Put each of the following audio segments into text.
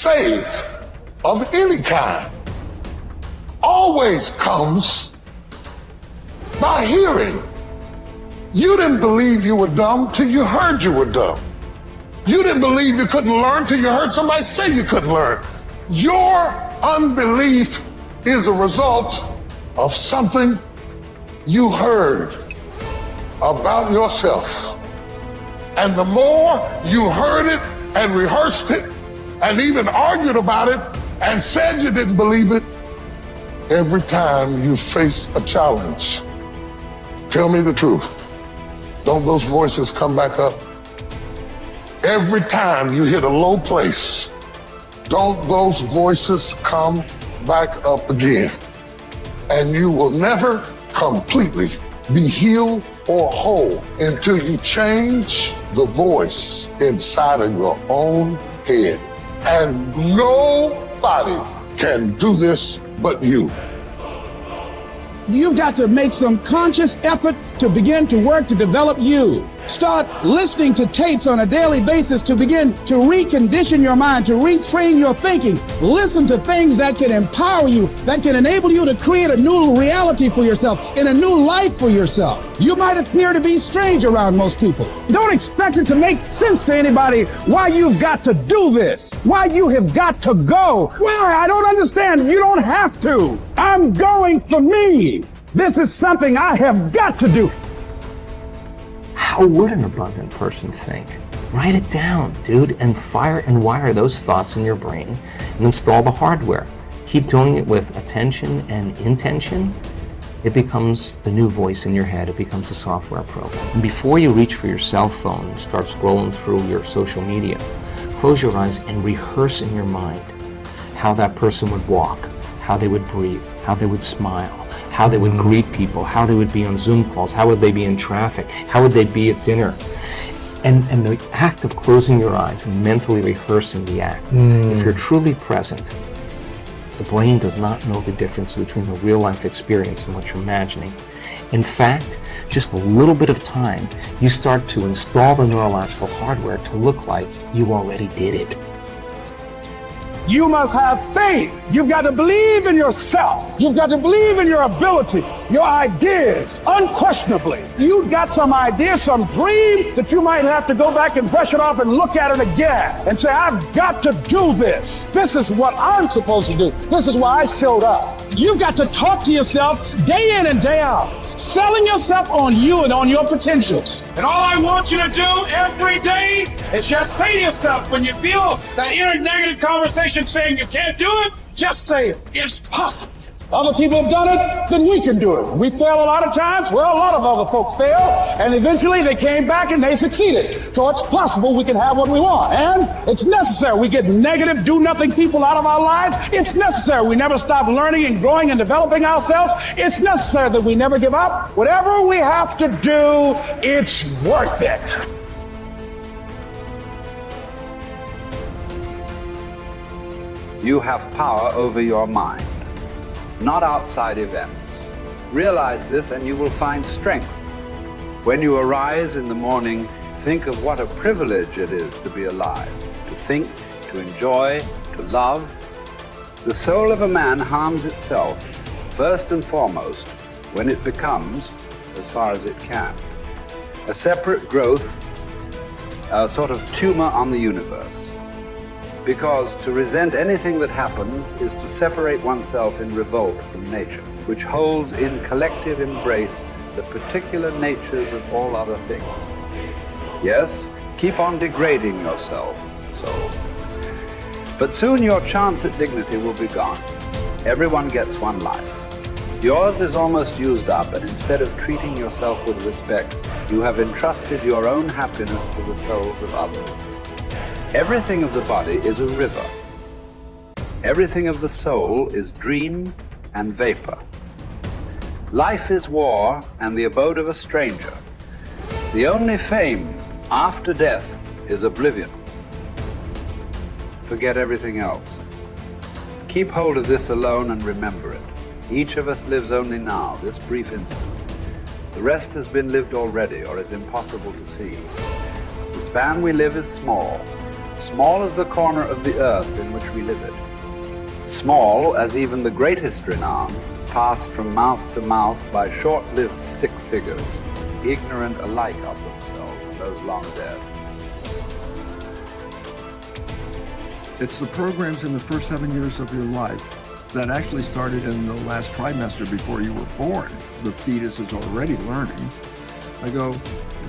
faith of any kind always comes by hearing. You didn't believe you were dumb till you heard you were dumb. You didn't believe you couldn't learn till you heard somebody say you couldn't learn. Your unbelief is a result of something you heard about yourself. And the more you heard it and rehearsed it and even argued about it and said you didn't believe it, every time you face a challenge, tell me the truth, don't those voices come back up? Every time you hit a low place, don't those voices come back up again? And you will never completely be healed or whole until you change the voice inside of your own head. And nobody can do this but you. You've got to make some conscious effort to begin to work to develop you. Start listening to tapes on a daily basis to begin to recondition your mind, to retrain your thinking. Listen to things that can empower you, that can enable you to create a new reality for yourself and a new life for yourself. You might appear to be strange around most people. Don't expect it to make sense to anybody why you've got to do this, why you have got to go. Why? I don't understand. You don't have to. I'm going for me. This is something I have got to do. How would an abundant person think? Write it down, dude, and fire and wire those thoughts in your brain and install the hardware. Keep doing it with attention and intention. It becomes the new voice in your head. It becomes a software program. And before you reach for your cell phone and start scrolling through your social media, close your eyes and rehearse in your mind how that person would walk, how they would breathe, how they would smile, how they would greet people, how they would be on Zoom calls, how would they be in traffic, how would they be at dinner. And the act of closing your eyes and mentally rehearsing the act, if you're truly present, the brain does not know the difference between the real life experience and what you're imagining. In fact, just a little bit of time, you start to install the neurological hardware to look like you already did it. You must have faith. You've got to believe in yourself. You've got to believe in your abilities, your ideas, unquestionably. You've got some idea, some dream that you might have to go back and brush it off and look at it again and say, I've got to do this. This is what I'm supposed to do. This is why I showed up. You've got to talk to yourself day in and day out, selling yourself on you and on your potentials. And all I want you to do every day is just say to yourself, when you feel that inner negative conversation saying you can't do it, just say, it's possible. Other people have done it, then we can do it. We fail a lot of times. Well, a lot of other folks fail, and eventually they came back and they succeeded. So it's possible we can have what we want, and it's necessary. We get negative, do-nothing people out of our lives. It's necessary. We never stop learning and growing and developing ourselves. It's necessary that we never give up. Whatever we have to do, it's worth it. You have power over your mind, not outside events. Realize this and you will find strength. When you arise in the morning, think of what a privilege it is to be alive, to think, to enjoy, to love. The soul of a man harms itself, first and foremost, when it becomes, as far as it can, a separate growth, a sort of tumor on the universe. Because to resent anything that happens is to separate oneself in revolt from nature, which holds in collective embrace the particular natures of all other things. Yes, keep on degrading yourself, soul. But soon your chance at dignity will be gone. Everyone gets one life. Yours is almost used up, and instead of treating yourself with respect, you have entrusted your own happiness to the souls of others. Everything of the body is a river. Everything of the soul is dream and vapor. Life is war and the abode of a stranger. The only fame after death is oblivion. Forget everything else. Keep hold of this alone and remember it. Each of us lives only now, this brief instant. The rest has been lived already or is impossible to see. The span we live is small. small as the corner of the earth in which we live it, small as even the greatest renown, passed from mouth to mouth by short-lived stick figures, ignorant alike of themselves and those long dead. It's the programs in the first 7 years of your life that actually started in the last trimester before you were born. The fetus is already learning. I go,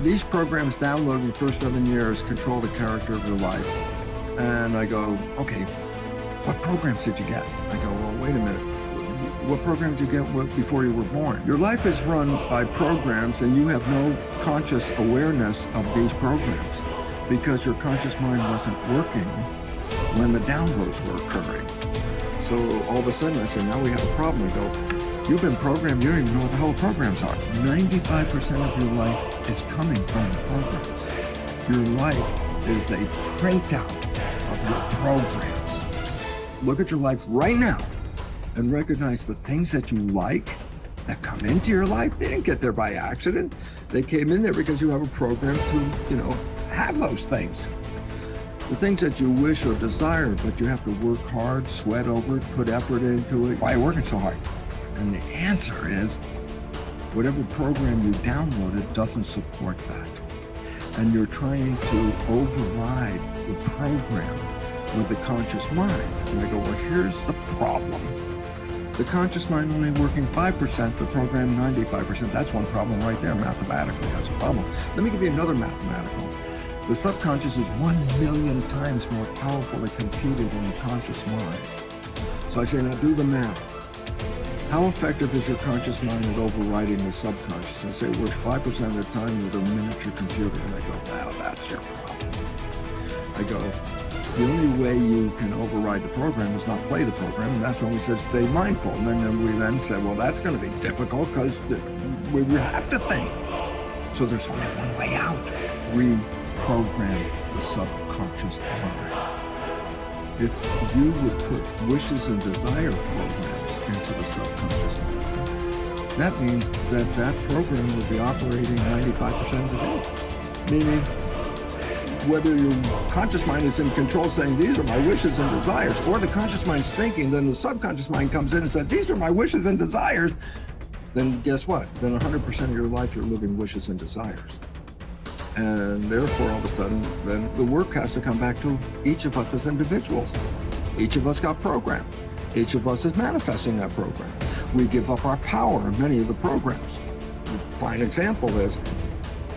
these programs downloaded in the first 7 years control the character of your life. And I go, okay, what programs did you get? I go, well, wait a minute. What program did you get before you were born? Your life is run by programs and you have no conscious awareness of these programs because your conscious mind wasn't working when the downloads were occurring. So all of a sudden I said, now we have a problem. I go, you've been programmed, you don't even know what the hell the programs are. 95% of your life is coming from the programs. Your life is a printout of your programs. Look at your life right now and recognize the things that you like that come into your life. They didn't get there by accident. They came in there because you have a program to, have those things. The things that you wish or desire, but you have to work hard, sweat over it, put effort into it. Why are you working so hard? And the answer is, whatever program you downloaded doesn't support that. And you're trying to override the program with the conscious mind. And I go, well, here's the problem. The conscious mind only working 5%, the program 95%. That's one problem right there, mathematically. That's a problem. Let me give you another mathematical. The subconscious is 1,000,000 times more powerfully computed than the conscious mind. So I say, now do the math. How effective is your conscious mind at overriding the subconscious? I say it works 5% of the time with a miniature computer. And I go, wow, that's your problem. I go, the only way you can override the program is not play the program. And that's when we said stay mindful. And then we then said, well, that's going to be difficult because we have to think. So there's only one way out. Reprogram the subconscious mind. If you would put wishes and desire programs into the subconscious mind, that means that that program will be operating 95% of the day. Meaning, whether your conscious mind is in control saying, these are my wishes and desires, or the conscious mind's thinking, then the subconscious mind comes in and says, these are my wishes and desires, then guess what? Then 100% of your life you're living wishes and desires. And therefore, all of a sudden, then the work has to come back to each of us as individuals. Each of us got programmed. Each of us is manifesting that program. We give up our power in many of the programs. A fine example is,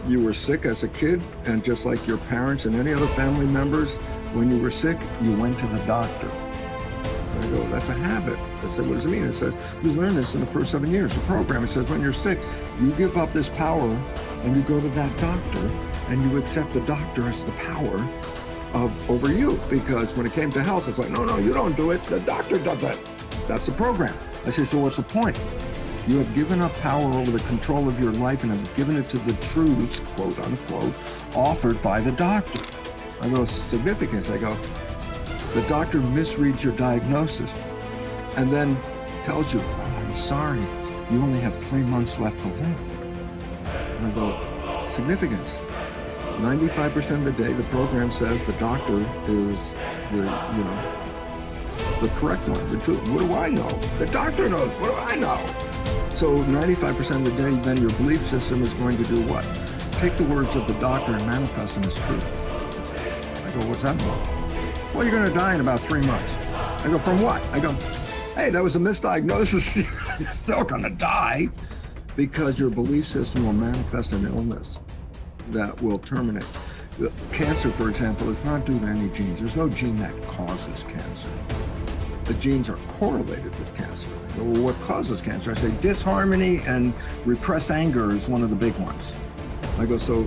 you were sick as a kid, and just like your parents and any other family members, when you were sick, you went to the doctor. And I go, that's a habit. I said, what does it mean? It says, you learn this in the first 7 years. The program, it says, when you're sick, you give up this power and you go to that doctor and you accept the doctor as the power over you. Because when it came to health, it's like, no, you don't do it. The doctor does it. That's the program. I say, so what's the point? You have given up power over the control of your life and have given it to the truths, quote unquote, offered by the doctor. I go, significance. I go, the doctor misreads your diagnosis and then tells you, oh, I'm sorry, you only have 3 months left to live. And I go, significance. 95% of the day, the program says the doctor is the correct one, the truth. What do I know? The doctor knows. What do I know? So 95% of the day, then your belief system is going to do what? Take the words of the doctor and manifest them as truth. I go, what's that mean? Well, you're going to die in about 3 months. I go, from what? I go, hey, that was a misdiagnosis. You're still going to die because your belief system will manifest an illness that will terminate. Cancer, for example, is not due to any genes. There's no gene that causes cancer. The genes are correlated with cancer. Well, what causes cancer? I say disharmony and repressed anger is one of the big ones. I go, so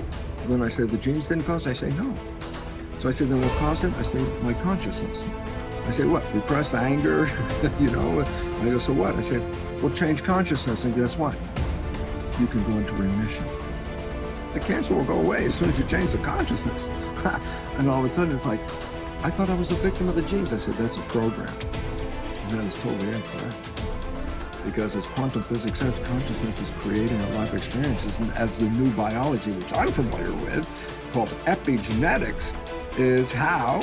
then I say the genes didn't cause it? I say no. So I say, then what caused it? I say my consciousness. I say, what? Repressed anger, And I go, so what? I say, well, change consciousness, and guess what? You can go into remission. The cancer will go away as soon as you change the consciousness. And all of a sudden it's like, I thought I was a victim of the genes. I said, that's a program. And that is totally incorrect. Because as quantum physics says, consciousness is creating our life experiences. And as the new biology, which I'm familiar with, called epigenetics, is how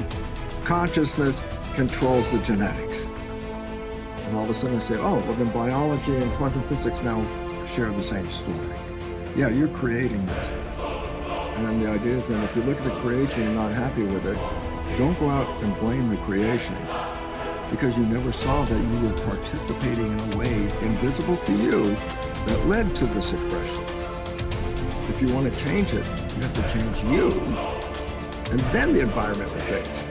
consciousness controls the genetics. And all of a sudden I say, oh, well then biology and quantum physics now share the same story. Yeah, you're creating this. And then the idea is that if you look at the creation and you're not happy with it, don't go out and blame the creation, because you never saw that you were participating in a way invisible to you that led to this expression. If you want to change it, you have to change you, and then the environment will change.